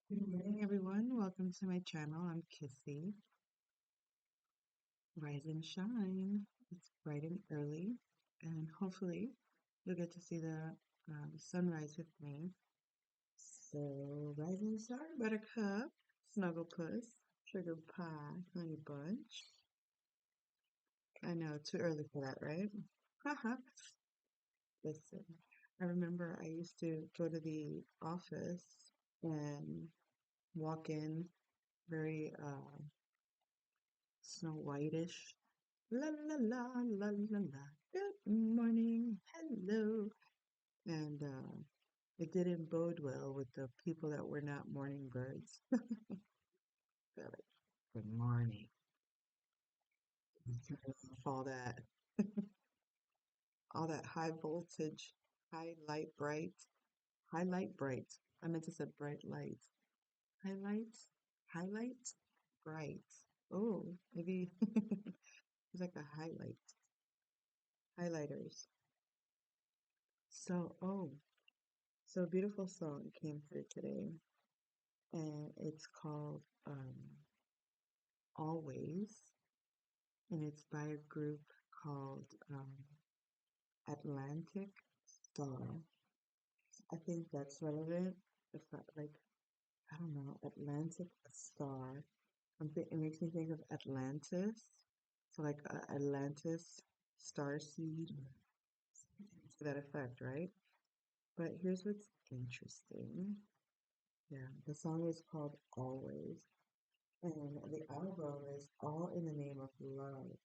Good morning, everyone. Welcome to my channel. I'm Kissy. Rise and shine. It's bright and early, and hopefully, you'll get to see the sunrise with me. So, rise and shine, Buttercup, Snugglepuss, Sugar Pie, Honey Bunch. I know, too early for that, right? Haha. Listen, I remember I used to go to the office and walk in very Snow Whitish. La la la la la la. Good morning. Hello. And it didn't bode well with the people that were not morning birds. They're like, good morning. Turn off all that high voltage, highlight bright, highlight bright. I meant to say bright light. Highlight, highlight, bright. Oh, maybe it's like a highlight, highlighters. So a beautiful song came through today, and it's called Always, and it's by a group called Atlantic Star. I think that's relevant. If I, like, I don't know, Atlantic Star. It makes me think of Atlantis. So like Atlantis, Starseed, to that effect, right? But here's what's interesting. Yeah, the song is called Always. And the album is All in the Name of Love.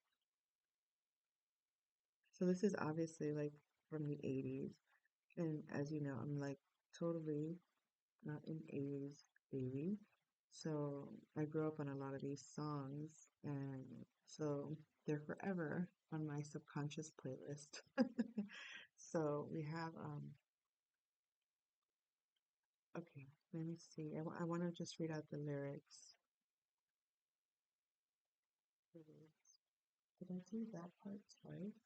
So this is obviously like from the 80s. And as you know, I'm like totally not an 80s baby. So I grew up on a lot of these songs. And so they're forever on my subconscious playlist. So we have, okay, let me see. I want to just read out the lyrics. Did I do that part twice?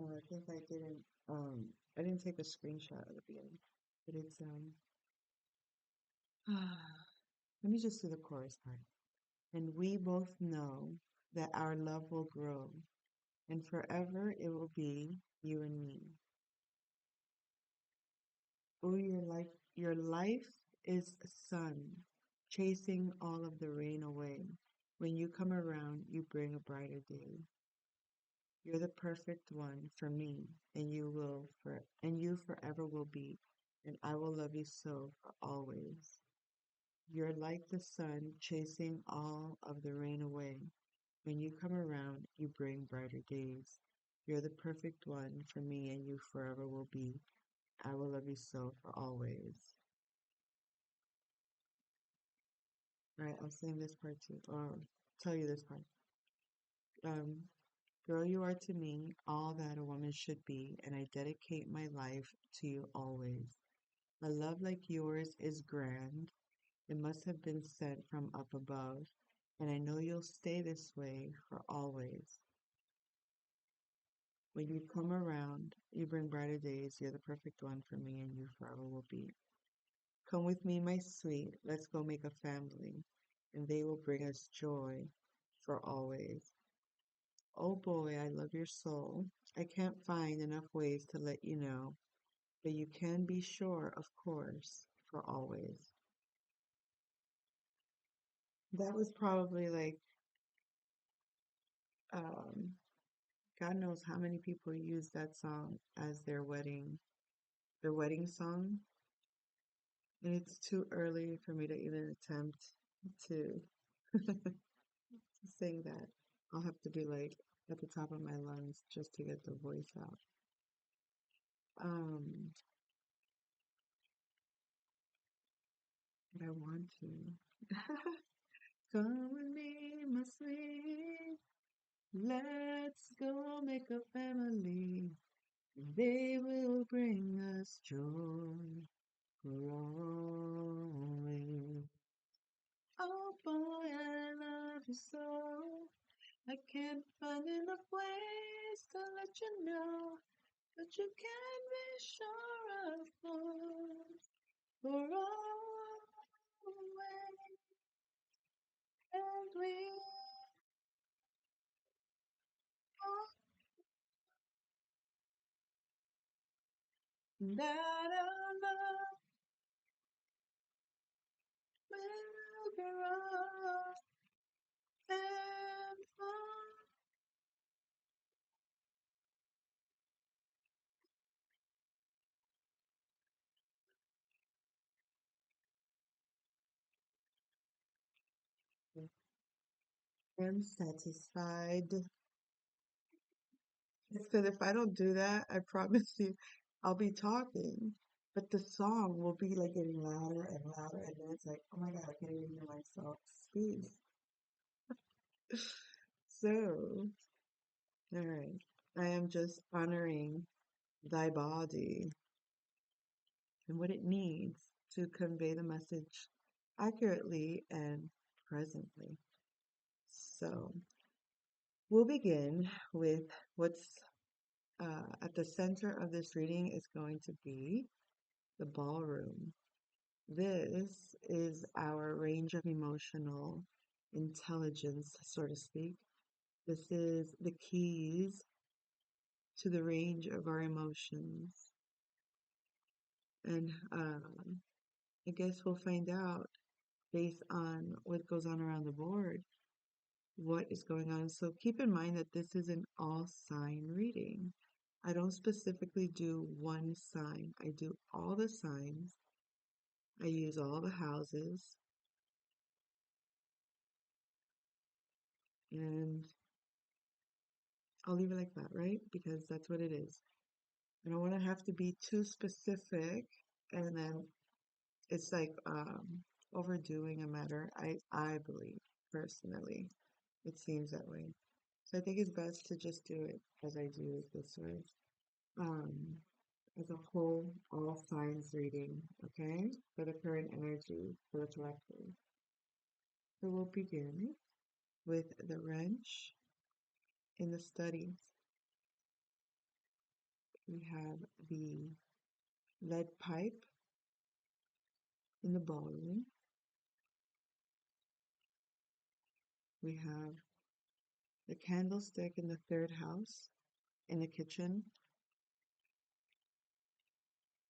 Oh, I think I didn't take a screenshot of the beginning, but it's, let me just do the chorus part. And we both know that our love will grow, and forever it will be you and me. Oh, your life is sun, chasing all of the rain away. When you come around, you bring a brighter day. You're the perfect one for me, and you forever will be, and I will love you so for always. You're like the sun chasing all of the rain away. When you come around, you bring brighter days. You're the perfect one for me, and you forever will be. I will love you so for always. All right, I'll sing this part too, or tell you this part. Um, Girl, you are to me all that a woman should be, and I dedicate my life to you always. A love like yours is grand. It must have been sent from up above, and I know you'll stay this way for always. When you come around, you bring brighter days. You're the perfect one for me, and you forever will be. Come with me, my sweet. Let's go make a family, and they will bring us joy for always. Oh boy, I love your soul. I can't find enough ways to let you know, but you can be sure, of course, for always. That was probably like, um, God knows how many people use that song as their wedding song. And it's too early for me to even attempt to, to sing that. I'll have to be like at the top of my lungs just to get the voice out. Um, but I want to. Come with me, my sweet. Let's go make a family. They will bring us joy for always. Oh boy, I love you so. I can't find enough ways to let you know. but you can be sure of for always, and we hope that our love will grow and I am satisfied. Because if I don't do that, I promise you, I'll be talking, but the song will be like getting louder and louder, and then it's like, oh my God, I can't even hear myself speak. So, all right, I am just honoring thy body and what it needs to convey the message accurately and presently. So, we'll begin with what's at the center of this reading is going to be the ballroom. This is our range of emotional intelligence, so to speak. This is the keys to the range of our emotions. And I guess we'll find out based on what goes on around the board what is going on. So keep in mind that this is an all sign reading. I don't specifically do one sign, I do all the signs. I use all the houses, and I'll leave it like that, right? Because that's what it is. I don't want to have to be too specific, and then it's like overdoing a matter. I believe personally, it seems that way. So I think it's best to just do it as I do it this way. Um, as a whole, all signs reading, okay? For the current energy for the collective. So we'll begin with the wrench in the study. We have the lead pipe in the ballroom. We have the candlestick in the third house in the kitchen.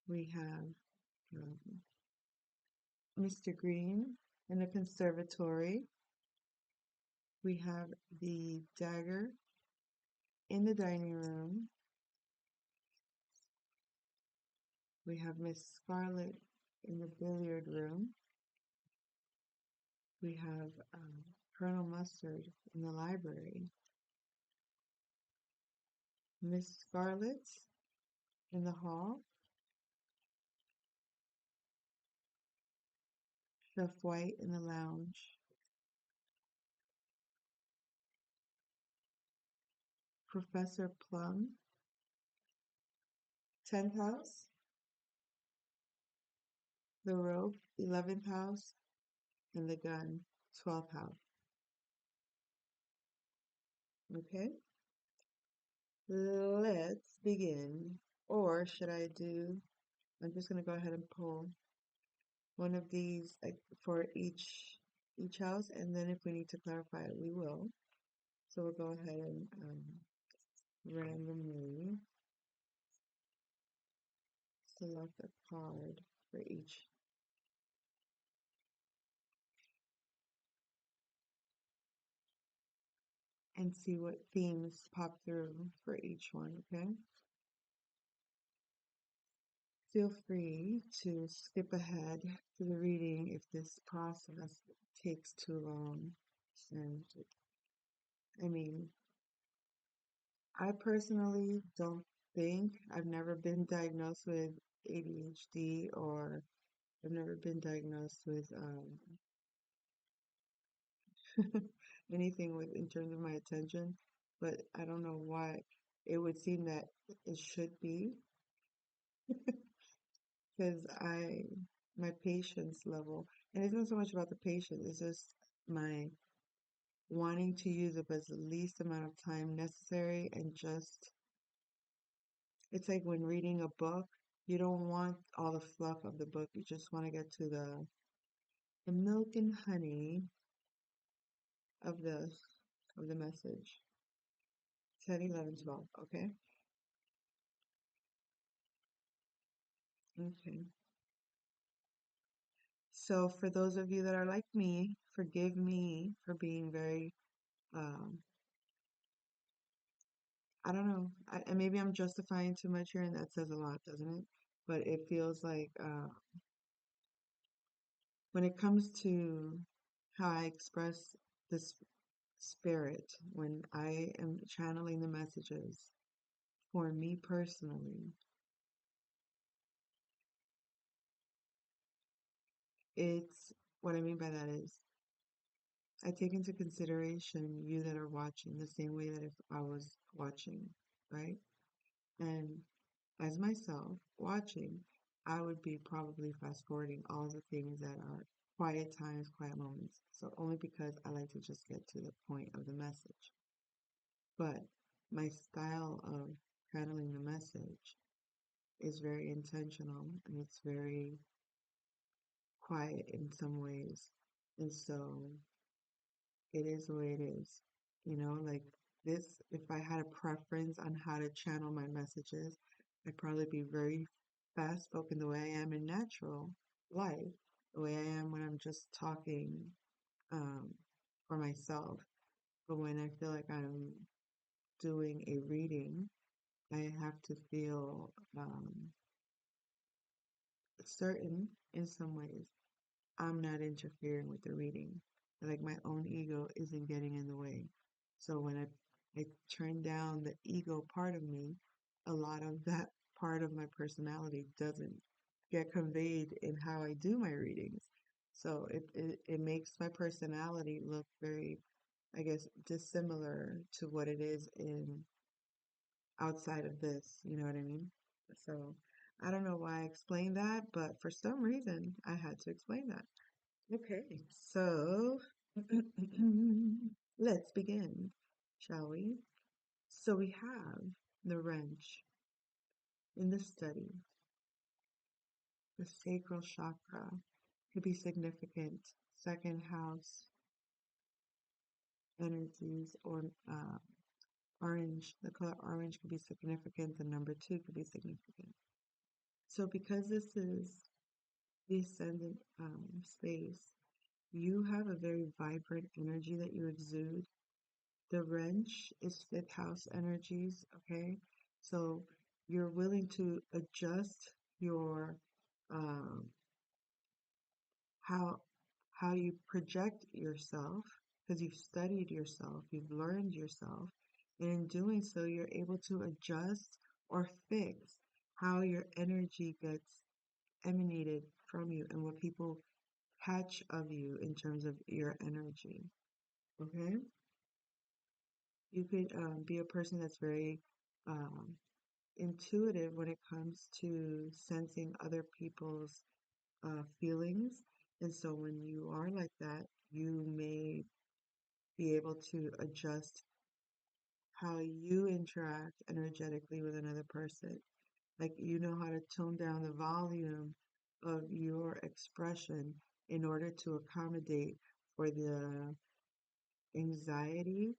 We have Mr. Green in the conservatory. We have the dagger in the dining room. We have Miss Scarlet in the billiard room. We have Colonel Mustard in the library. Miss Scarlet in the hall. Chef White in the lounge. Professor Plum, 10th house. The rope, 11th house. And the gun, 12th house. Okay, let's begin. Or should I do, I'm just going to go ahead and pull one of these for each house, and then if we need to clarify it, we will. So we'll go ahead and randomly select a card for each. And see what themes pop through for each one, okay? Feel free to skip ahead to the reading if this process takes too long. And I mean, I personally don't think I've never been diagnosed with ADHD, or I've never been diagnosed with anything with in terms of my attention, but I don't know why it would seem that it should be, because my patience level, and it's not so much about the patience, it's just my wanting to use up as the least amount of time necessary and just It's like when reading a book, you don't want all the fluff of the book. You just want to get to the milk and honey of the message. 10, 11, 12. Okay. Okay. So for those of you that are like me, forgive me for being very, um, I don't know, and maybe I'm justifying too much here, and that says a lot, doesn't it? But it feels like when it comes to how I express this spirit, when I am channeling the messages, for me personally, it's what I mean by that is I take into consideration you that are watching the same way that if I was watching, right? And as myself watching, I would be probably fast forwarding all the things that are quiet times, quiet moments. So only because I like to just get to the point of the message. But my style of handling the message is very intentional and it's very quiet in some ways. And so it is the way it is. Like this, if I had a preference on how to channel my messages, I'd probably be very fast spoken the way I am in natural life, the way I am when I'm just talking um, for myself. But when I feel like I'm doing a reading, I have to feel certain in some ways. I'm not interfering with the reading. Like my own ego isn't getting in the way. So when I turn down the ego part of me, a lot of that part of my personality doesn't get conveyed in how I do my readings. So it makes my personality look very, I guess, dissimilar to what it is in outside of this. You know what I mean? So I don't know why I explained that, but for some reason I had to explain that. Okay, so let's begin, shall we? So we have the wrench in the study. The sacral chakra could be significant. Second house energies or orange, the color orange could be significant. The number two could be significant. So because this is the ascendant space, you have a very vibrant energy that you exude. The wrench is fifth house energies, okay? So you're willing to adjust your um, how how you project yourself because you've studied yourself, you've learned yourself, and in doing so, you're able to adjust or fix how your energy gets emanated from you and what people catch of you in terms of your energy. Okay? You could be a person that's very um, intuitive when it comes to sensing other people's feelings. And so when you are like that, you may be able to adjust how you interact energetically with another person. Like you know how to tone down the volume of your expression in order to accommodate for the anxiety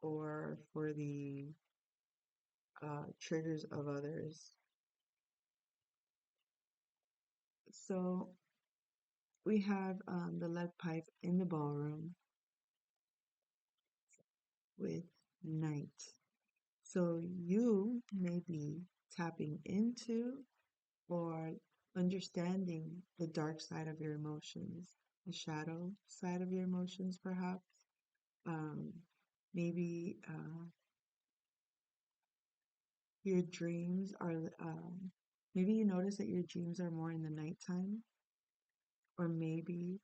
or for the triggers of others. So we have the lead pipe in the ballroom with night. So you may be tapping into or understanding the dark side of your emotions, the shadow side of your emotions, perhaps. Um, maybe your dreams are, maybe you notice that your dreams are more in the nighttime, or maybe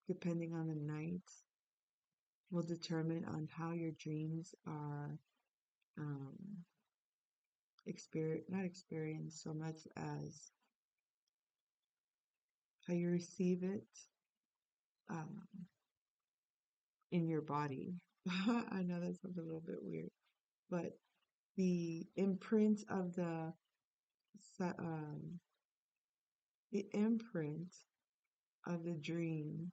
depending on the night will determine on how your dreams are um, not experienced so much as how you receive it um, in your body. I know that sounds a little bit weird, but the imprint of the imprint of the dream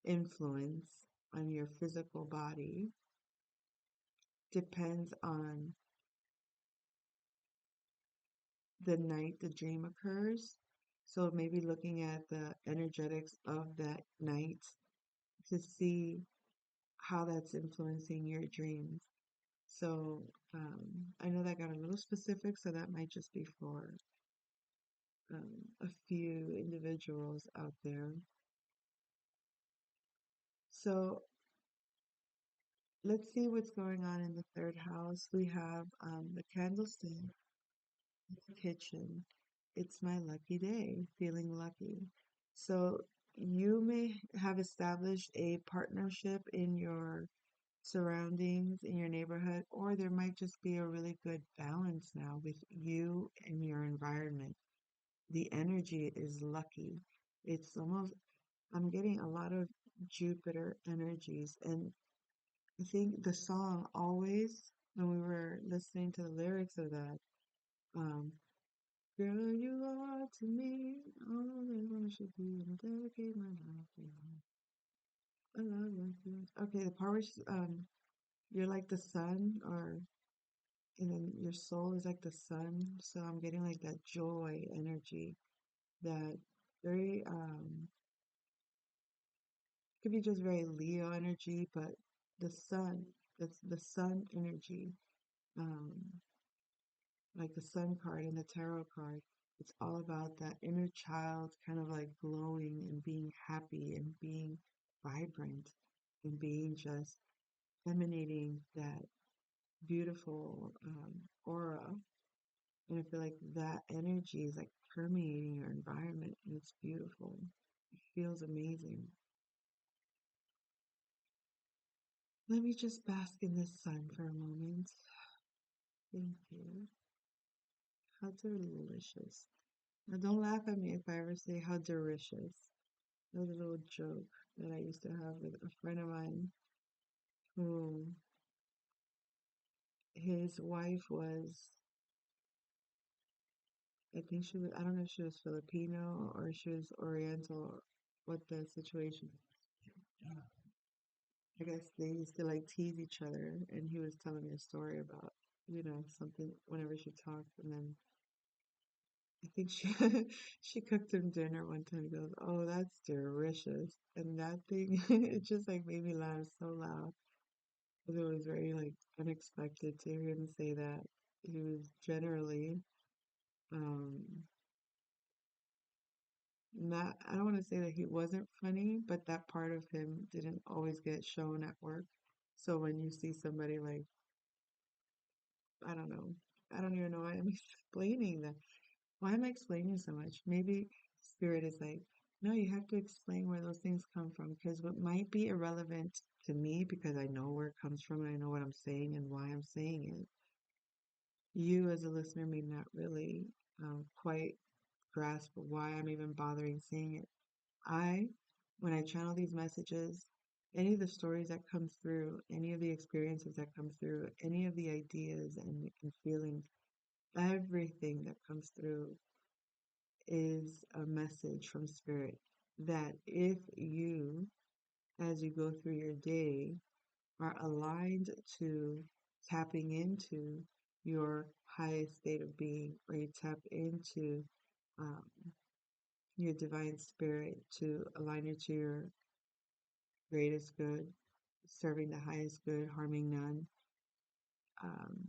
influence on your physical body depends on the night the dream occurs. So maybe looking at the energetics of that night to see how that's influencing your dreams. So I know that got a little specific, so that might just be for a few individuals out there. So let's see what's going on in the third house. We have the candlestick, kitchen. It's my lucky day, feeling lucky. So you may have established a partnership in your surroundings, in your neighborhood, or there might just be a really good balance now with you and your environment. The energy is lucky. It's almost, I'm getting a lot of Jupiter energies. And I think the song always, when we were listening to the lyrics of that, um, girl, you are to me all that I should be, and I dedicate my life to you. I love you. Okay, the part where you're like the sun, or and then your soul is like the sun. So I'm getting like that joy energy, that very could be just very Leo energy, but the sun, that's the sun energy, um, like the sun card and the tarot card. It's all about that inner child kind of like glowing and being happy and being vibrant and being just emanating that beautiful aura. And I feel like that energy is like permeating your environment and it's beautiful. It feels amazing. Let me just bask in the sun for a moment. Thank you. How delicious. Now, don't laugh at me if I ever say how delicious. That was a little joke that I used to have with a friend of mine who his wife was, I think she was, I don't know if she was Filipino or she was Oriental, what the situation. I guess they used to like tease each other, and he was telling me a story about, something whenever she talked, and then I think she she cooked him dinner one time. He goes, "Oh, that's delicious," and that thing it just like made me laugh so loud because it was very like unexpected to hear him say that. He was generally um not. I don't want to say that he wasn't funny, but that part of him didn't always get shown at work. So when you see somebody like I don't know. I don't even know why I'm explaining that. Why am I explaining so much? Maybe spirit is like, no, you have to explain where those things come from because what might be irrelevant to me because I know where it comes from and I know what I'm saying and why I'm saying it. You as a listener may not really quite grasp why I'm even bothering saying it. When I channel these messages, any of the stories that come through, any of the experiences that come through, any of the ideas and feelings, everything that comes through is a message from spirit that if you, as you go through your day, are aligned to tapping into your highest state of being, or you tap into um, your divine spirit to align you to your greatest good, serving the highest good, harming none. Um,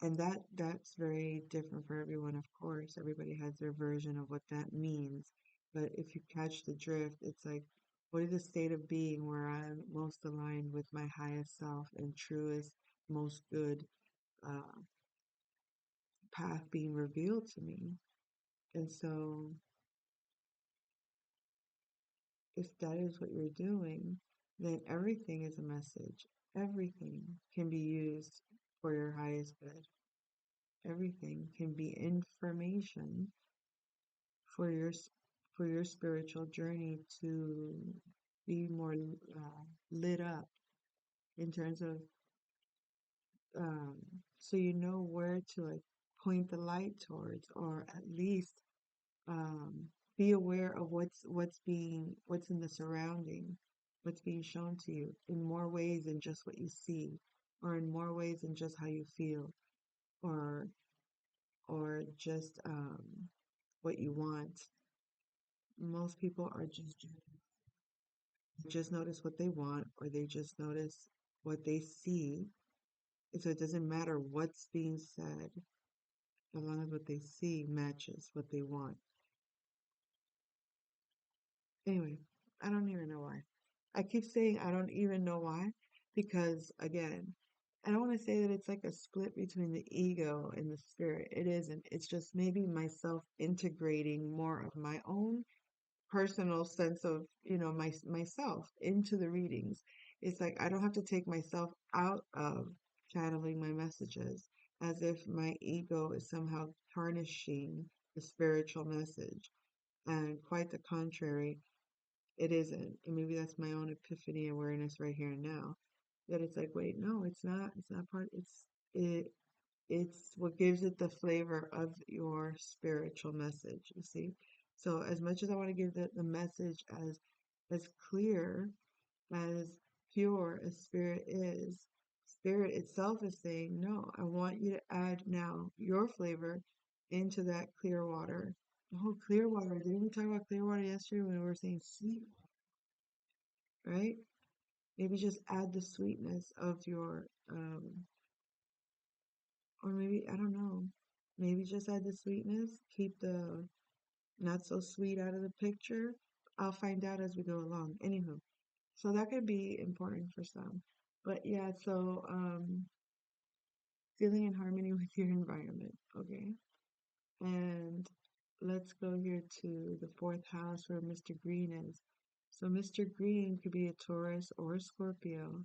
and that's very different for everyone, of course. Everybody has their version of what that means. But if you catch the drift, it's like, what is the state of being where I'm most aligned with my highest self and truest, most good uh, path being revealed to me? And so, if that is what you're doing, then everything is a message. Everything can be used for your highest good. Everything can be information for for your spiritual journey to be more lit up in terms of um, so you know where to like point the light towards, or at least um, be aware of what's in the surrounding, what's being shown to you in more ways than just what you see, or in more ways than just how you feel, or just what you want. Most people are just notice what they want, or they just notice what they see. And so it doesn't matter what's being said, as long as what they see matches what they want. Anyway, I don't even know why. I keep saying I don't even know why because, again, I don't want to say that it's like a split between the ego and the spirit. It isn't. It's just maybe myself integrating more of my own personal sense of, myself into the readings. It's like I don't have to take myself out of channeling my messages as if my ego is somehow tarnishing the spiritual message. And quite the contrary, it isn't. And maybe that's my own epiphany awareness right here and now. That it's like, wait, no, it's not. It's not part. It. It's what gives it the flavor of your spiritual message. You see. So as much as I want to give the message as clear, as pure as spirit is, spirit itself is saying, no, I want you to add now your flavor into that clear water. Oh, clear water. Didn't we talk about clear water yesterday when we were saying sweet, right? Maybe just add the sweetness of your, or maybe, I don't know, maybe just add the sweetness, keep the not so sweet out of the picture. I'll find out as we go along. Anywho, so that could be important for some. But yeah, so feeling in harmony with your environment, okay? And let's go here to the fourth house where Mr. Green is. So Mr. Green could be a Taurus or a Scorpio.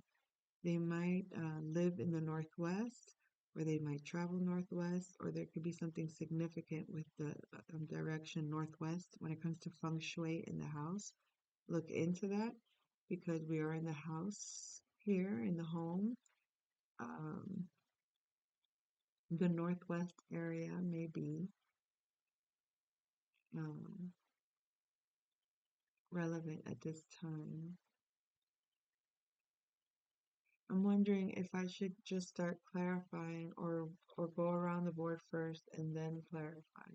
They might live in the Northwest, or they might travel Northwest, or there could be something significant with the direction Northwest when it comes to feng shui in the house. Look into that because we are in the house here in the home. Um, the Northwest area may be um, relevant at this time. I'm wondering if I should just start clarifying or go around the board first and then clarify.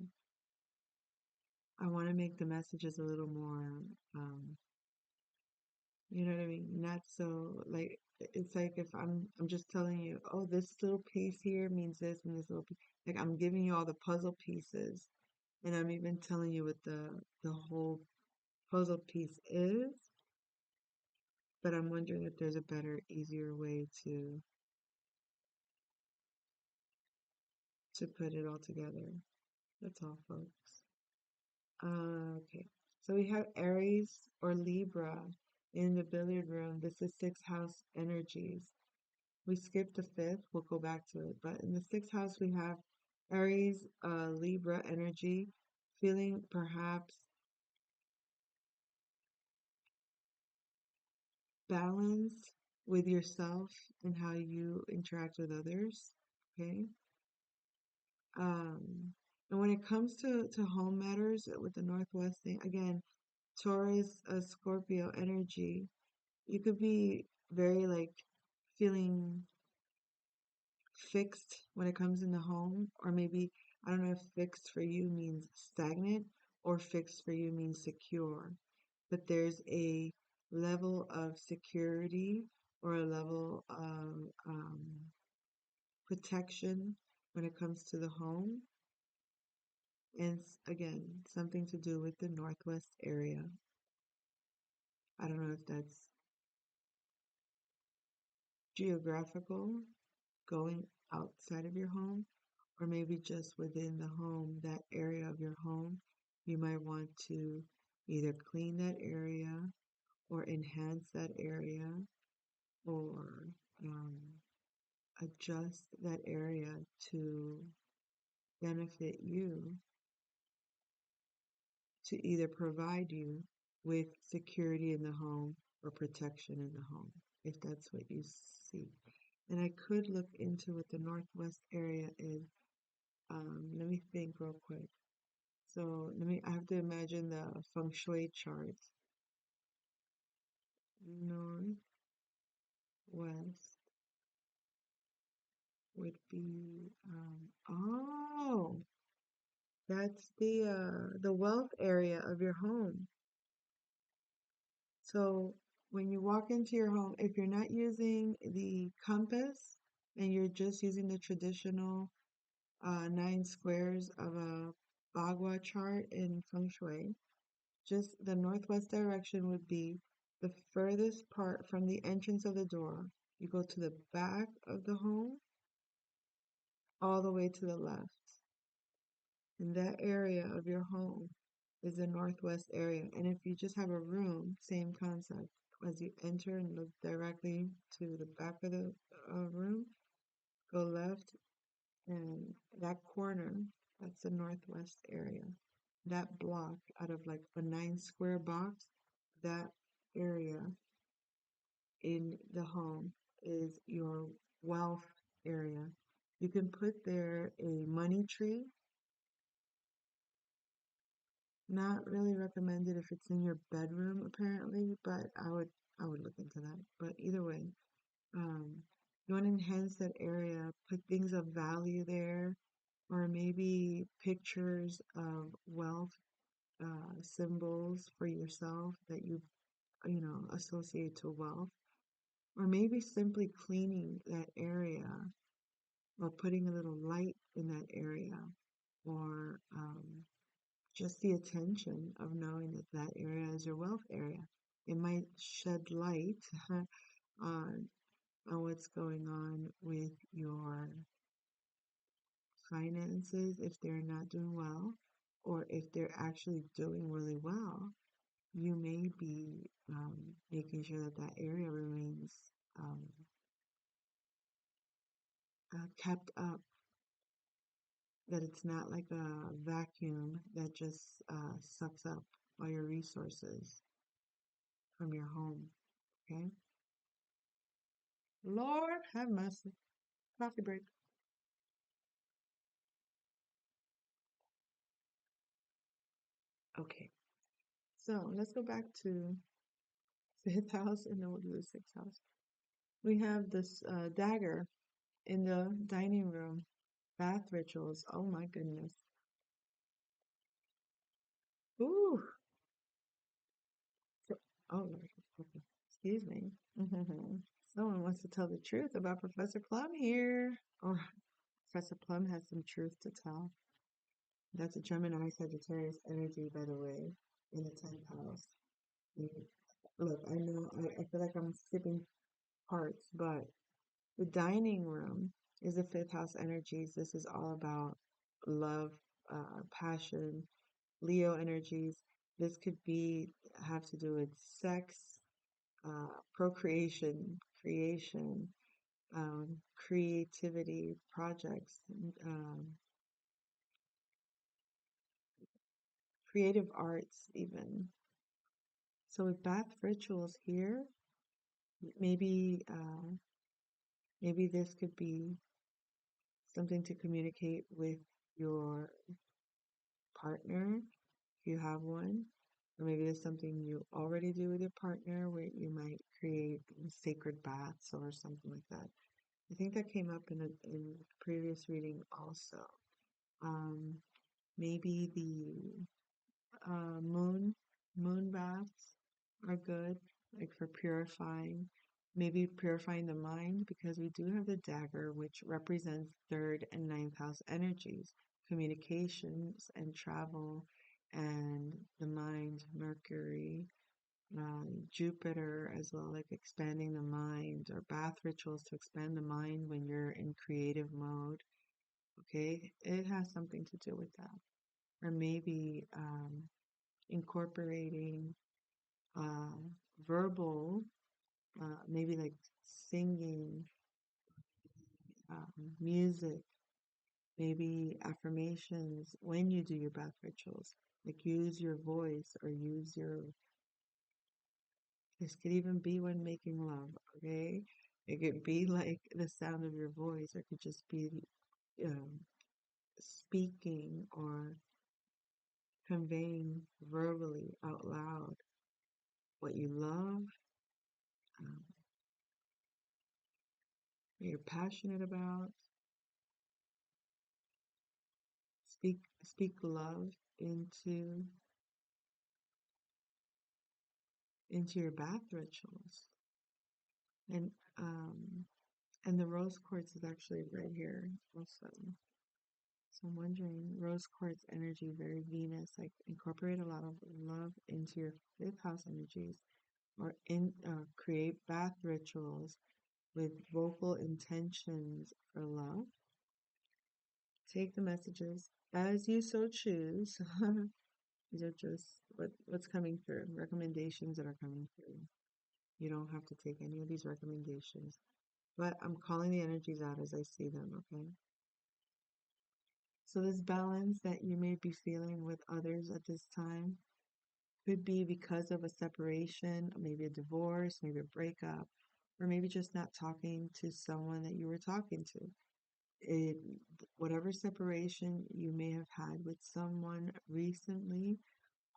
I want to make the messages a little more, um, you know what I mean? Not so like it's like if I'm just telling you, oh, this little piece here means this and this little piece. Like I'm giving you all the puzzle pieces, and I'm even telling you what the whole puzzle piece is. But I'm wondering if there's a better, easier way to put it all together. That's all, folks. Okay. So we have Aries or Libra in the billiard room. This is sixth house energies. We skipped the fifth. We'll go back to it. But in the sixth house, we have Aries, Libra energy, feeling perhaps balance with yourself and how you interact with others. Okay. Um, and when it comes to home matters with the Northwest thing, again, Taurus, Scorpio energy, you could be very like feeling fixed when it comes in the home, or maybe I don't know if fixed for you means stagnant or fixed for you means secure, but there's a level of security or a level of protection when it comes to the home. And again, something to do with the Northwest area. I don't know if that's geographical, going outside of your home, or maybe just within the home, that area of your home. You might want to either clean that area or enhance that area or um, adjust that area to benefit you, to either provide you with security in the home or protection in the home, if that's what you see. And I could look into what the northwest area is. Let me think real quick. So I have to imagine the feng shui chart. Northwest would be, oh, that's the wealth area of your home. So when you walk into your home, if you're not using the compass and you're just using the traditional 9 squares of a Bagua chart in Feng Shui, just the northwest direction would be the furthest part from the entrance of the door. You go to the back of the home, all the way to the left. And that area of your home is the northwest area. And if you just have a room, same concept. As you enter and look directly to the back of the room, go left, and that corner, that's the northwest area. That block out of like a 9 square box, that area in the home is your wealth area. You can put there a money tree. Not really recommended if it's in your bedroom apparently, but I would look into that. But either way, um, you want to enhance that area, put things of value there, or maybe pictures of wealth symbols for yourself that you associate to wealth, or maybe simply cleaning that area or putting a little light in that area, or just the attention of knowing that that area is your wealth area. It might shed light on what's going on with your finances if they're not doing well, or if they're actually doing really well. You may be making sure that that area remains um, kept up, that it's not like a vacuum that just sucks up all your resources from your home. Okay? Lord have mercy. Coffee break. Okay. So let's go back to fifth house and then we'll do the sixth house. We have this dagger in the dining room. Bath rituals. Oh my goodness. Ooh. Oh, Lord. Okay. Excuse me. Someone wants to tell the truth about Professor Plum here. Or Professor Plum has some truth to tell. That's a Gemini Sagittarius energy, by the way, in the 10th house. Mm, Look, I know I feel like I'm skipping parts, but the dining room is the fifth house energies. This is all about love, passion, Leo energies. This could be have to do with sex, procreation, creation, creativity, projects, creative arts, even. So with bath rituals here, maybe maybe this could be something to communicate with your partner if you have one, or maybe there's something you already do with your partner where you might create sacred baths or something like that. I think that came up in a previous reading also. Um, Maybe the moon baths are good, like for purifying, maybe purifying the mind, because we do have the dagger, which represents third and ninth house energies, communications and travel, and the mind, Mercury, Jupiter as well, like expanding the mind, or bath rituals to expand the mind when you're in creative mode. Okay, it has something to do with that. Or maybe incorporating uh, verbal, maybe like singing, music, maybe affirmations when you do your bath rituals. Like use your voice or use your, this could even be when making love, okay? It could be like the sound of your voice, or it could just be um, speaking or conveying verbally out loud what you love, um, what you're passionate about. Speak love into your bath rituals. And um, and the rose quartz is actually right here also. So I'm wondering, rose quartz energy, very Venus, like incorporate a lot of love into your fifth house energies, or create bath rituals with vocal intentions for love. Take the messages as you so choose. These are just what's coming through, recommendations that are coming through. You don't have to take any of these recommendations, but I'm calling the energies out as I see them, okay? So this balance that you may be feeling with others at this time could be because of a separation, maybe a divorce, maybe a breakup, or maybe just not talking to someone that you were talking to. It, whatever separation you may have had with someone recently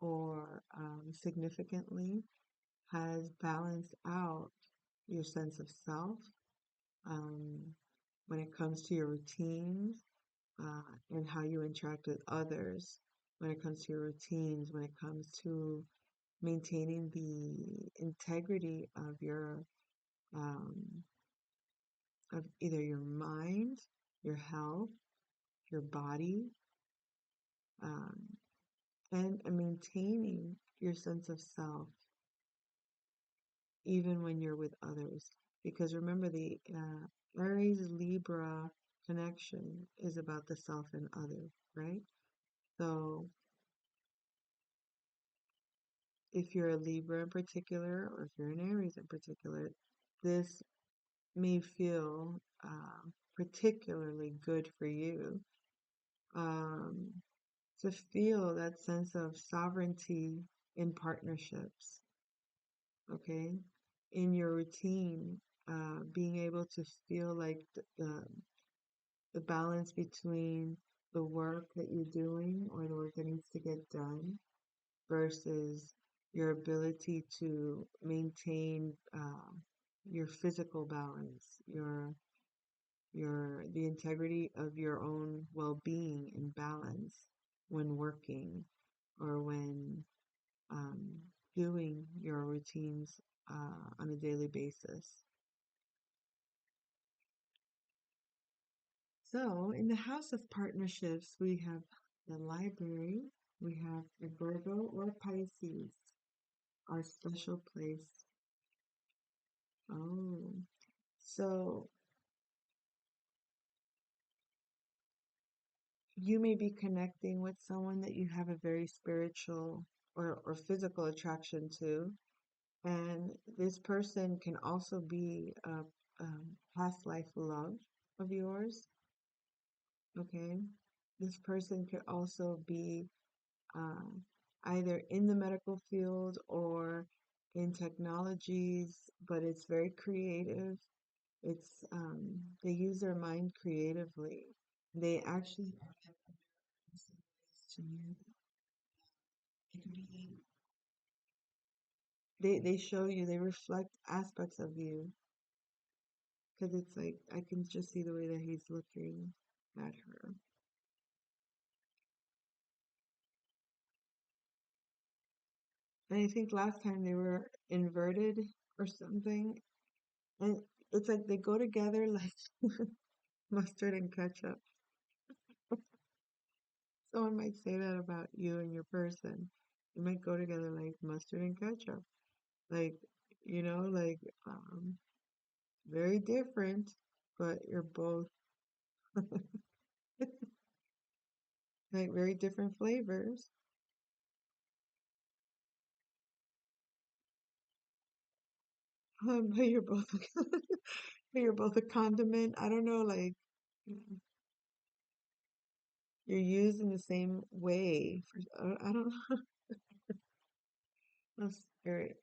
or significantly has balanced out your sense of self um, when it comes to your routines and how you interact with others, when it comes to your routines, when it comes to maintaining the integrity um, of either your mind, your health, your body, um, and maintaining your sense of self even when you're with others. Because remember, the Aries Libra connection is about the self and other, right? So if you're a Libra in particular, or if you're an Aries in particular, this may feel particularly good for you um, to feel that sense of sovereignty in partnerships, okay? In your routine, being able to feel like the balance between the work that you're doing or the work that needs to get done versus your ability to maintain your physical balance, the integrity of your own well-being and balance when working or when um, doing your routines on a daily basis. So, in the house of partnerships, we have the library, we have a Virgo or Pisces, our special place. Oh, so you may be connecting with someone that you have a very spiritual or physical attraction to, and this person can also be a past life love of yours, okay? This person could also be uh, either in the medical field or in technologies, but it's very creative. It's they use their mind creatively. They actually to you. It could be they show you, they reflect aspects of you because it's like I can just see the way that he's looking at her. And I think last time they were inverted or something, and it's like they go together like mustard and ketchup. Someone might say that about you and your person. You might go together like mustard and ketchup. Like, like very different, but you're both like very different flavors. But you're both but you're both a condiment. I don't know, like you're used in the same way. I don't know. Let's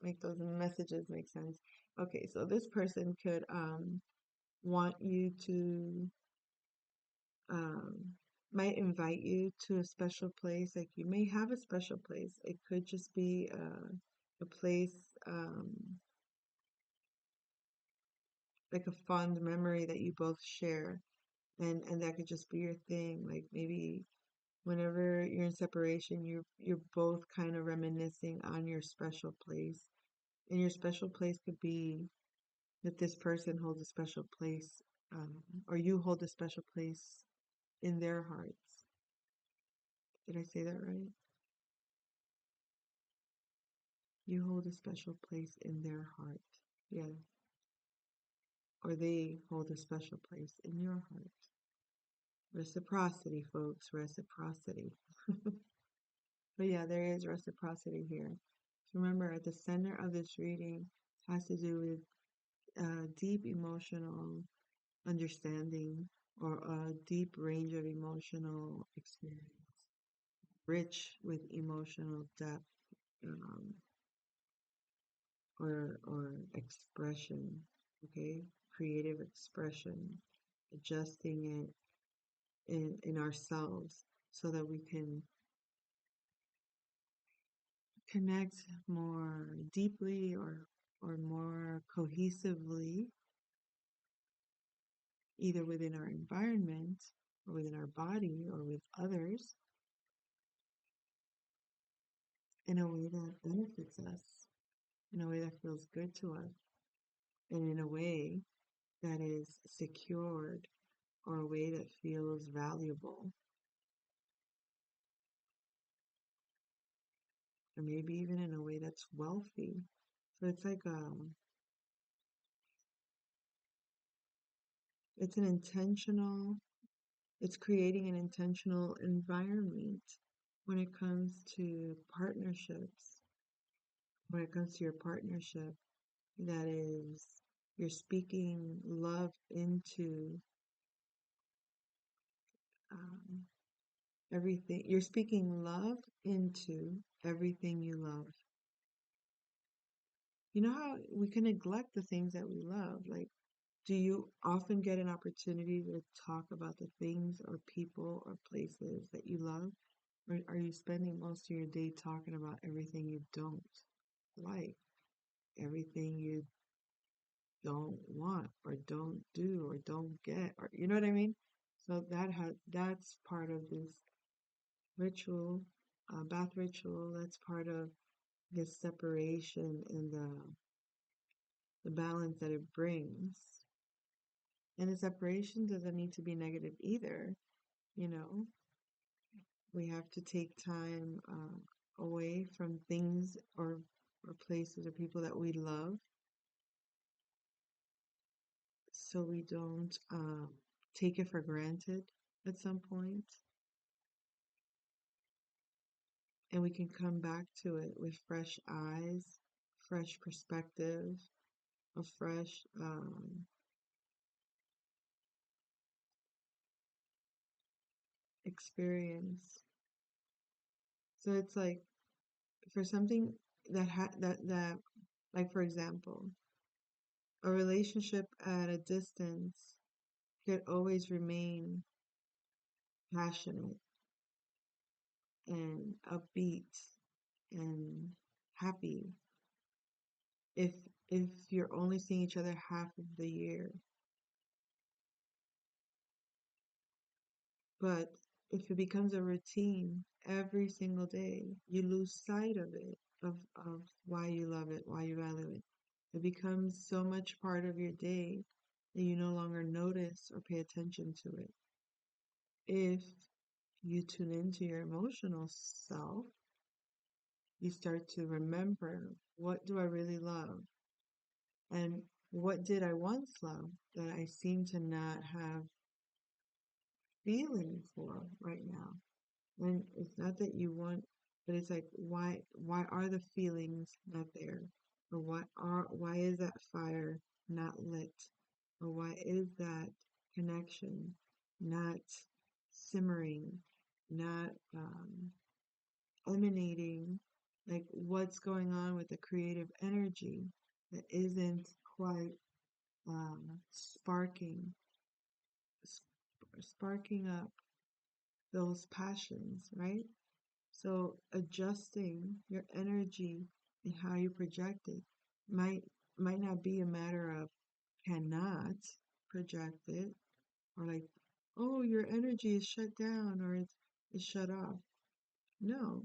make those messages make sense. Okay, so this person could want you to um might invite you to a special place. Like you may have a special place. It could just be a place like a fond memory that you both share, and that could just be your thing. Like maybe whenever you're in separation, you're both kind of reminiscing on your special place. And your special place could be that this person holds a special place, or you hold a special place in their hearts. Did I say that right? You hold a special place in their heart. Yeah. Or they hold a special place in your heart. Reciprocity, folks, reciprocity. But yeah, there is reciprocity here. So remember, at the center of this reading has to do with deep emotional understanding or a deep range of emotional experience, rich with emotional depth um, or expression, okay? Creative expression, adjusting it in ourselves so that we can connect more deeply or more cohesively, either within our environment or within our body or with others in a way that benefits us, in a way that feels good to us, and in a way that is secured or a way that feels valuable, or maybe even in a way that's wealthy. So it's like it's an intentional, it's creating an intentional environment when it comes to partnerships, when it comes to your partnership, that is, you're speaking love into um, everything. You're speaking love into everything you love. You know how we can neglect the things that we love? Like, do you often get an opportunity to talk about the things or people or places that you love? Or are you spending most of your day talking about everything you don't like, everything you don't want or don't do or don't get, or you know what I mean? So that's part of this ritual, bath ritual. That's part of this separation and the balance that it brings. And the separation doesn't need to be negative either. You know, we have to take time away from things or places or people that we love so we don't take it for granted at some point, and we can come back to it with fresh eyes, fresh perspective, a fresh experience. So it's like for something that like for example, a relationship at a distance could always remain passionate and upbeat and happy if if you're only seeing each other half of the year. But if it becomes a routine every single day, you lose sight of it, of why you love it, why you value it. It becomes so much part of your day that you no longer notice or pay attention to it. If you tune into your emotional self, you start to remember, what do I really love? And what did I once love that I seem to not have feeling for right now? And it's not that you want, but it's like why are the feelings not there? Or why is that fire not lit? Or why is that connection not simmering, not emanating? Like what's going on with the creative energy that isn't quite sparking, sparking up those passions, right? So adjusting your energy and how you project it might might not be a matter of cannot project it or like, oh, your energy is shut down or it's shut off. No,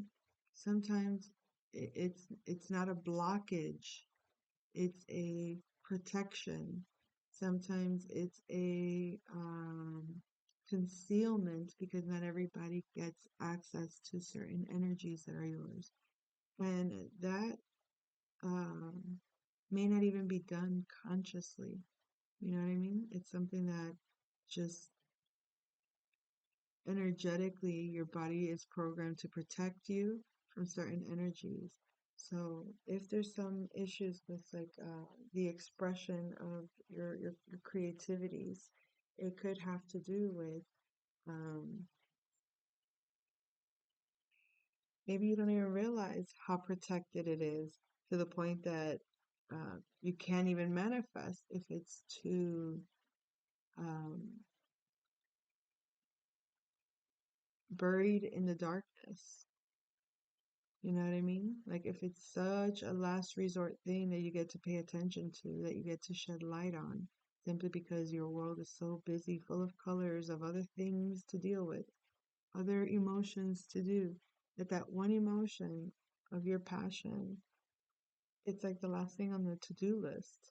sometimes it's not a blockage. It's a protection. Sometimes it's a concealment because not everybody gets access to certain energies that are yours. And that um, may not even be done consciously. You know what I mean? It's something that just energetically your body is programmed to protect you from certain energies. So if there's some issues with like the expression of your creativities, it could have to do with um, maybe you don't even realize how protected it is to the point that you can't even manifest if it's too um, buried in the darkness. You know what I mean? Like if it's such a last resort thing that you get to pay attention to, that you get to shed light on, simply because your world is so busy, full of colors, of other things to deal with, other emotions to do, that one emotion of your passion, it's like the last thing on the to-do list.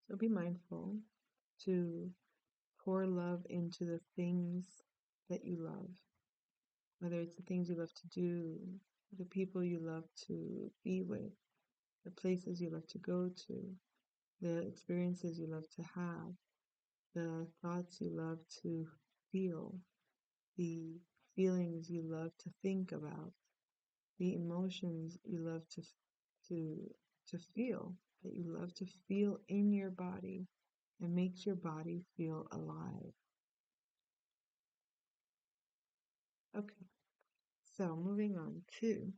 So be mindful to pour love into the things that you love, whether it's the things you love to do, the people you love to be with, the places you love to go to, the experiences you love to have, the thoughts you love to feel, the feelings you love to think about, the emotions you love to to feel, that you love to feel in your body and makes your body feel alive. Okay, so moving on to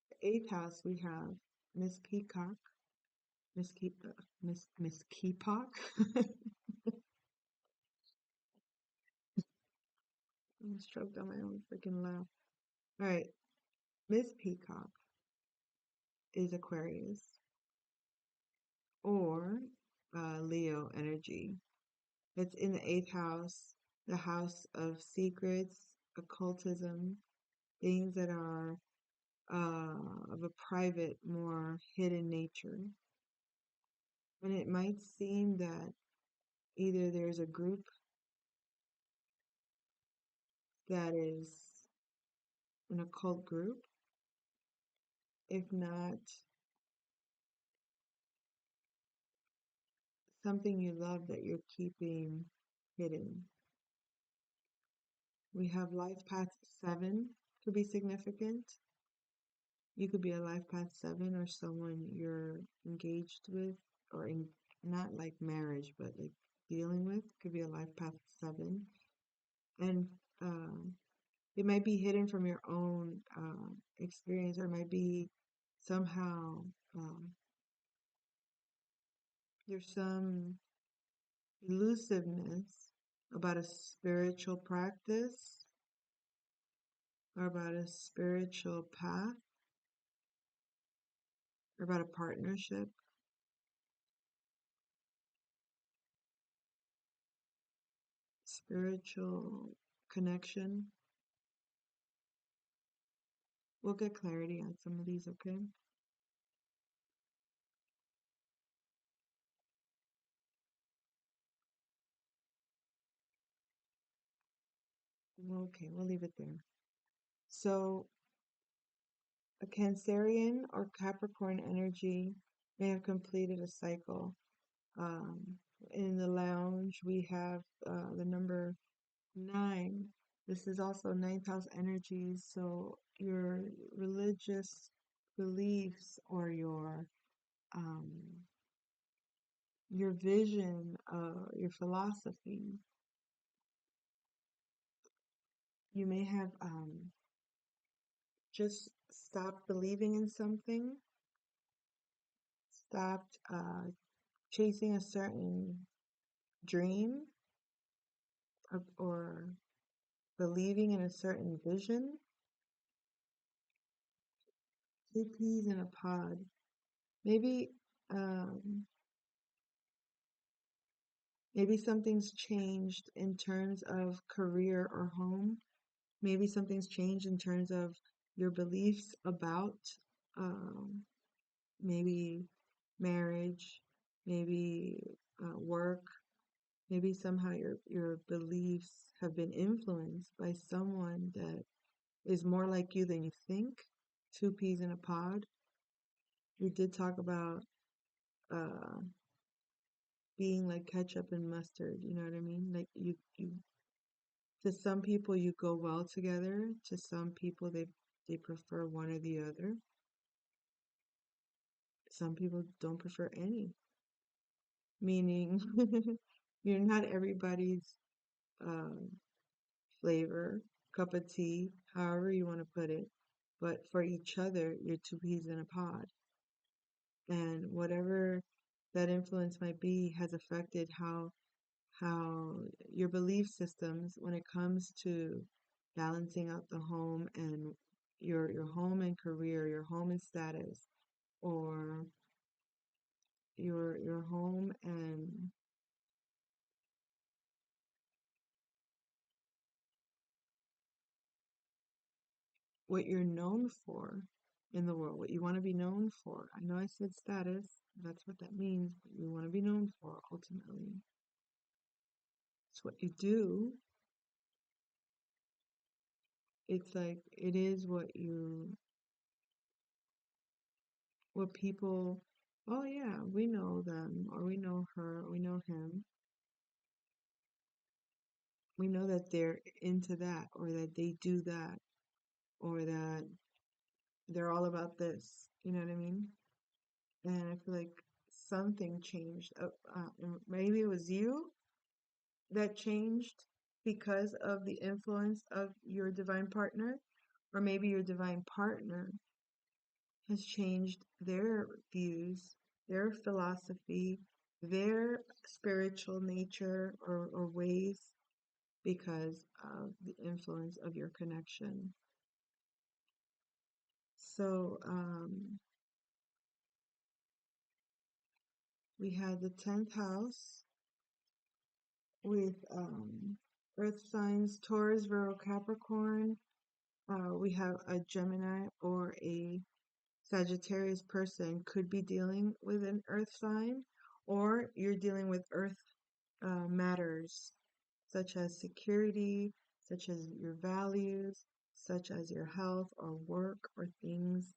the eighth house, we have Miss Peacock, Miss Keepock. I'm stroked on my own freaking laugh. All right, Miss Peacock is Aquarius or Leo energy. It's in the eighth house, the house of secrets, occultism, things that are of a private, more hidden nature. And it might seem that either there's a group that is an occult group, if not something you love that you're keeping hidden. We have life path 7 could be significant. You could be a life path 7 or someone you're engaged with or in not like marriage, but like dealing with could be a life path 7. And it might be hidden from your own experience or it might be somehow there's some elusiveness about a spiritual practice or about a spiritual path or about a partnership, spiritual connection. We'll get clarity on some of these, okay? Okay, we'll leave it there. So, a Cancerian or Capricorn energy may have completed a cycle. Um, in the lounge, we have the number 9. This is also ninth house energies, so your religious beliefs or um, your vision, your philosophy. You may have just stopped believing in something, stopped chasing a certain dream or believing in a certain vision. Two peas in a pod. Maybe um, maybe something's changed in terms of career or home. Maybe something's changed in terms of your beliefs about um, maybe marriage, maybe work. Maybe somehow your beliefs have been influenced by someone that is more like you than you think. Two peas in a pod. We did talk about uh, being like ketchup and mustard. You know what I mean? Like you to some people you go well together. To some people they prefer one or the other. Some people don't prefer any. Meaning, you're not everybody's um, flavor, cup of tea, however you want to put it. But for each other, you're two peas in a pod. And whatever that influence might be has affected how your belief systems when it comes to balancing out the home and your home and career, your home and status, or your home and what you're known for in the world, what you want to be known for. I know I said status, that's what that means, but you want to be known for ultimately. It's what you do. It's like it is what people, oh yeah, we know them, or we know her, or we know him. We know that they're into that, or that they do that, or that they're all about this. You know what I mean? And I feel like something changed. Maybe it was you that changed because of the influence of your divine partner, or maybe your divine partner has changed their views, their philosophy, their spiritual nature or ways because of the influence of your connection. So we had the 10th house with earth signs Taurus, Virgo, Capricorn. We have a Gemini or a Sagittarius person could be dealing with an earth sign, or you're dealing with earth matters such as security, such as your values, such as your health or work or things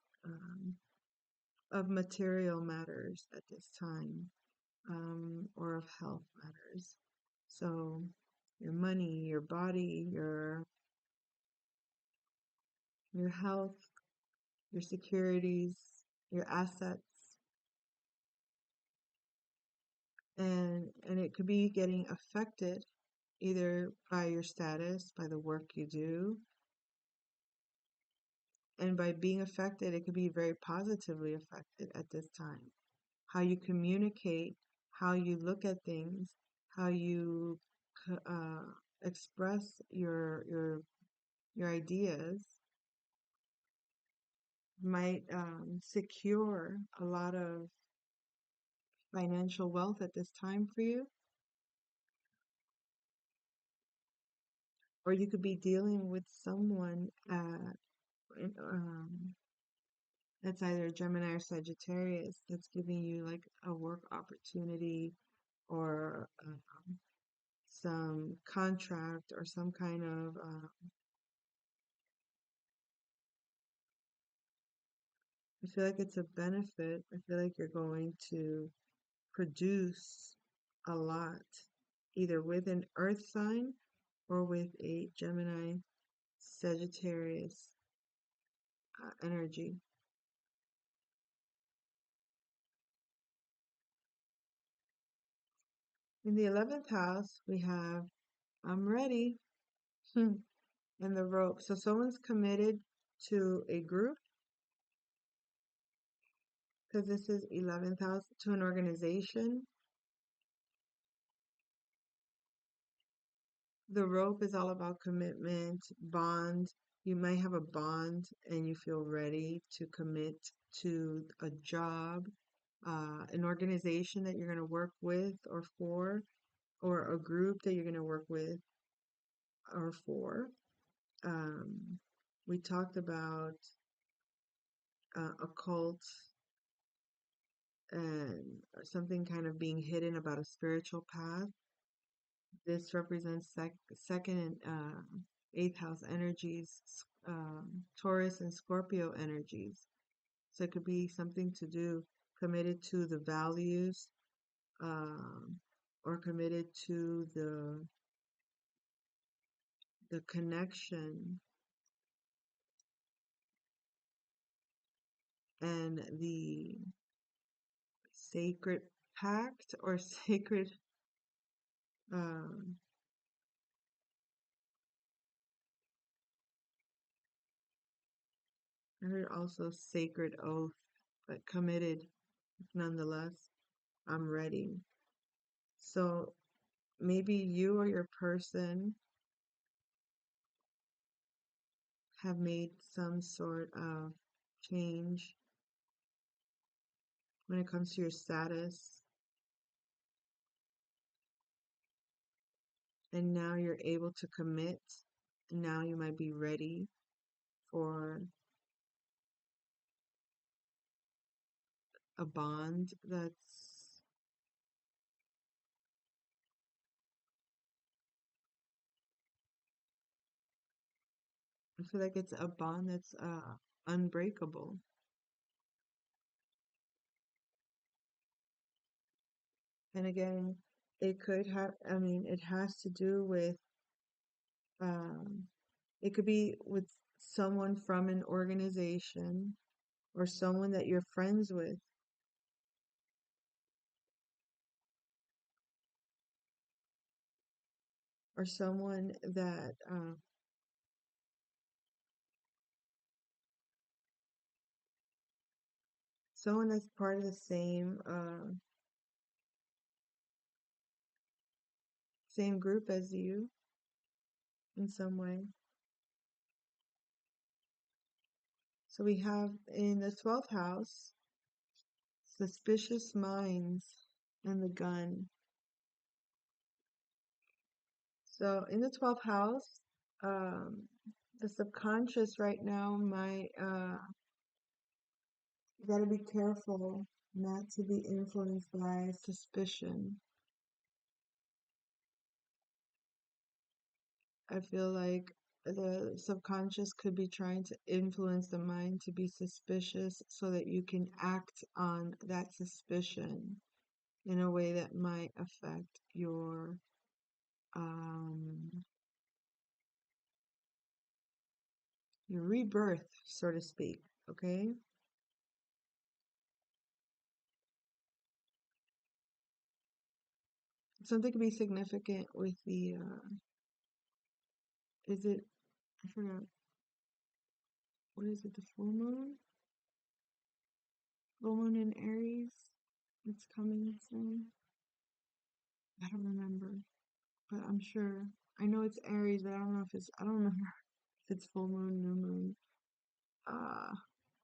of material matters at this time, or of health matters. So your money, your body, your health, your securities, your assets, and it could be getting affected either by your status, by the work you do, and by being affected, it could be very positively affected at this time. How you communicate, how you look at things, how you uh, express your ideas might secure a lot of financial wealth at this time for you. Or you could be dealing with someone that's either Gemini or Sagittarius that's giving you like a work opportunity or some contract or some kind of I feel like it's a benefit. I feel like you're going to produce a lot either with an earth sign or with a Gemini Sagittarius energy. In the 11th house, we have I'm ready and the rope. So someone's committed to a group because this is 11th house to an organization. The rope is all about commitment, bond. You might have a bond and you feel ready to commit to a job, an organization that you're going to work with or for, or a group that you're going to work with or for. Um, we talked about a cult and something kind of being hidden about a spiritual path. This represents second and eighth house energies, Taurus and Scorpio energies. So it could be something to do committed to the values, um, or committed to the connection and the sacred pact or sacred. Um, I heard also sacred oath, but committed nonetheless. I'm ready. So maybe you or your person have made some sort of change when it comes to your status, and now you're able to commit, and now you might be ready for a bond that's, I feel like it's a bond that's unbreakable. And again, it could have, I mean, it has to do with, um, it could be with someone from an organization or someone that you're friends with or someone that's part of the same group as you in some way. So we have in the 12th house, suspicious minds and the gun. So in the 12th house, um, the subconscious right now might, you gotta be careful not to be influenced by suspicion. I feel like the subconscious could be trying to influence the mind to be suspicious so that you can act on that suspicion in a way that might affect um, your rebirth, so to speak. Okay? Something could be significant with is it, I forgot, what is it, the full moon? Full moon in Aries? It's coming soon. I don't remember, but I'm sure. I know it's Aries, but I don't know if it's, I don't remember if it's full moon, new moon. Uh,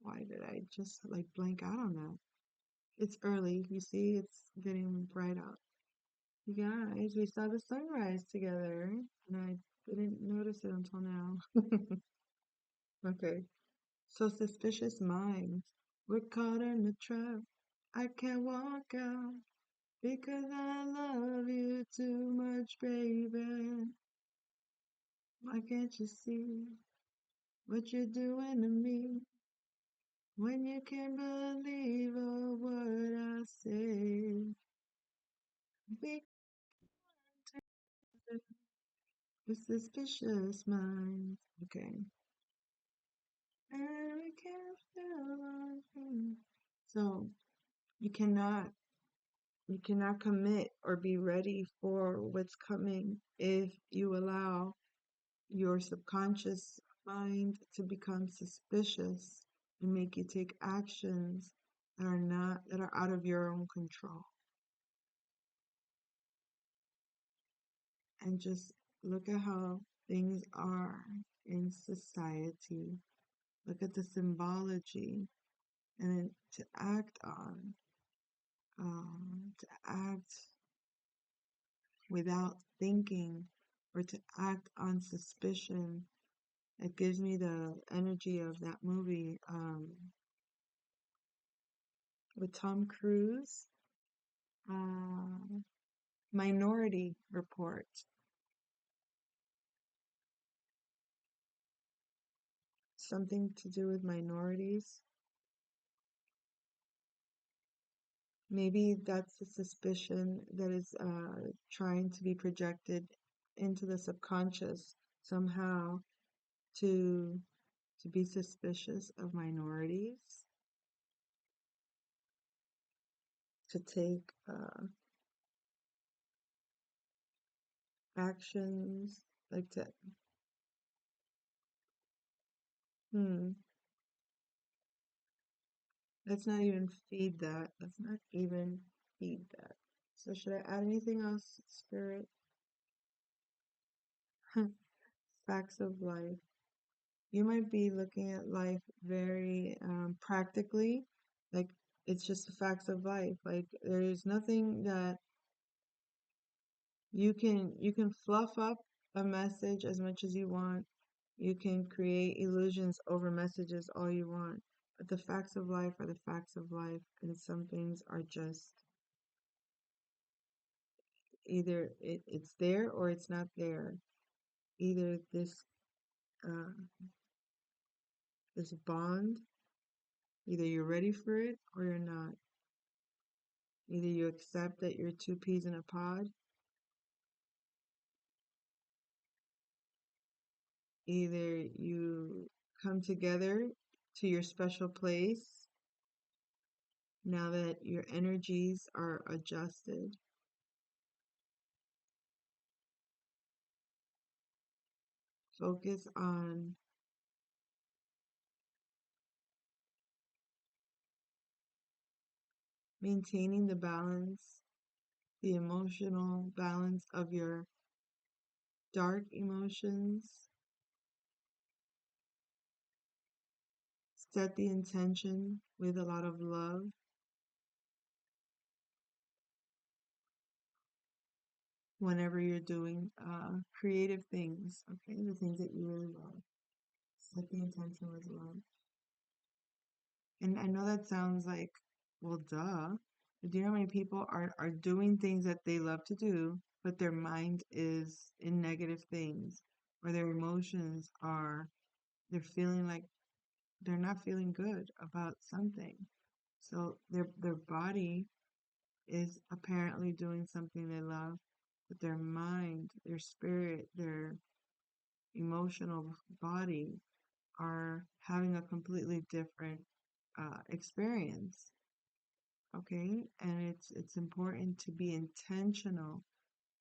why did I just like blank out on that? It's early. You see, it's getting bright out. You guys, we saw the sunrise together, and I didn't notice it until now. Okay. So suspicious minds. We're caught in a trap. I can't walk out because I love you too much, baby. Why can't you see what you're doing to me when you can't believe a word I say? We with suspicious minds. Okay. And we can't feel our feelings. So you cannot you cannot commit or be ready for what's coming if you allow your subconscious mind to become suspicious and make you take actions that are out of your own control. And just look at how things are in society. Look at the symbology, and then to act without thinking, or to act on suspicion. It gives me the energy of that movie with Tom Cruise, uh, Minority Report. Something to do with minorities. Maybe that's a suspicion that is trying to be projected into the subconscious somehow to be suspicious of minorities, to take actions, like to, hmm, let's not even feed that. Let's not even feed that. So should I add anything else, Spirit? Facts of life. You might be looking at life very practically, like it's just the facts of life. Like there's nothing that you can fluff up a message as much as you want. You can create illusions over messages all you want. But the facts of life are the facts of life, and some things are just either it's there or it's not there. Either uh, this bond, either you're ready for it or you're not. Either you accept that you're two peas in a pod, either you come together to your special place now that your energies are adjusted. Focus on maintaining the balance, the emotional balance of your dark emotions. Set the intention with a lot of love whenever you're doing creative things, okay? The things that you really love. Set the intention with love. And I know that sounds like, well, duh. But do you know how many people are doing things that they love to do, but their mind is in negative things, or their emotions are, they're feeling like they're not feeling good about something. So their body is apparently doing something they love, but their mind, their spirit, their emotional body are having a completely different experience. Okay, and it's important to be intentional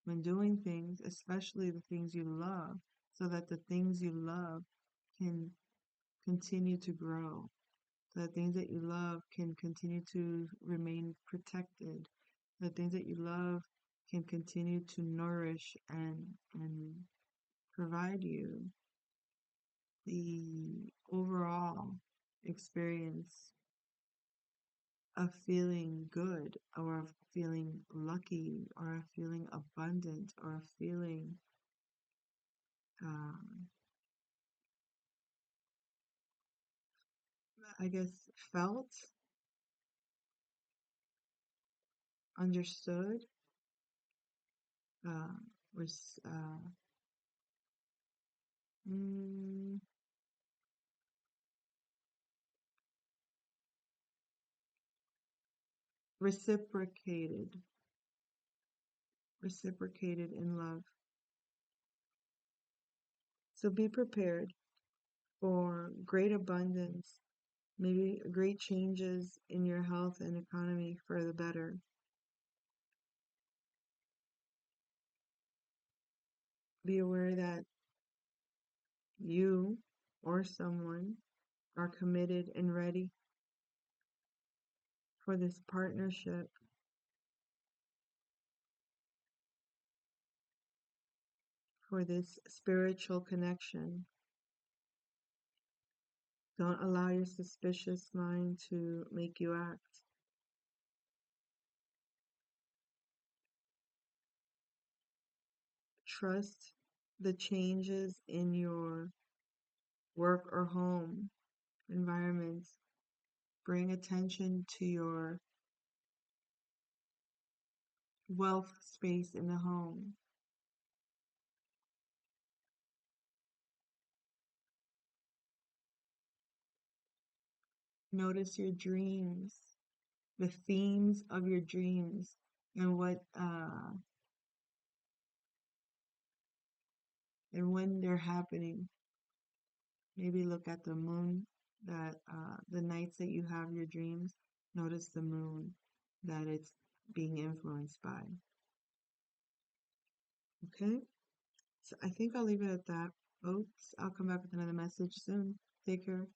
when doing things, especially the things you love, so that the things you love can continue to grow. So the things that you love can continue to remain protected. The things that you love can continue to nourish and provide you the overall experience of feeling good, or of feeling lucky, or of feeling abundant, or of feeling, um, I guess, felt, understood, uh, was mm, reciprocated, reciprocated in love. So be prepared for great abundance, maybe great changes in your health and economy for the better. Be aware that you or someone are committed and ready for this partnership, for this spiritual connection. Don't allow your suspicious mind to make you act. Trust the changes in your work or home environments. Bring attention to your wealth space in the home. Notice your dreams, the themes of your dreams, and and when they're happening. Maybe look at the moon that the nights that you have your dreams, notice the moon that it's being influenced by. Okay? So I think I'll leave it at that, folks. I'll come back with another message soon. Take care.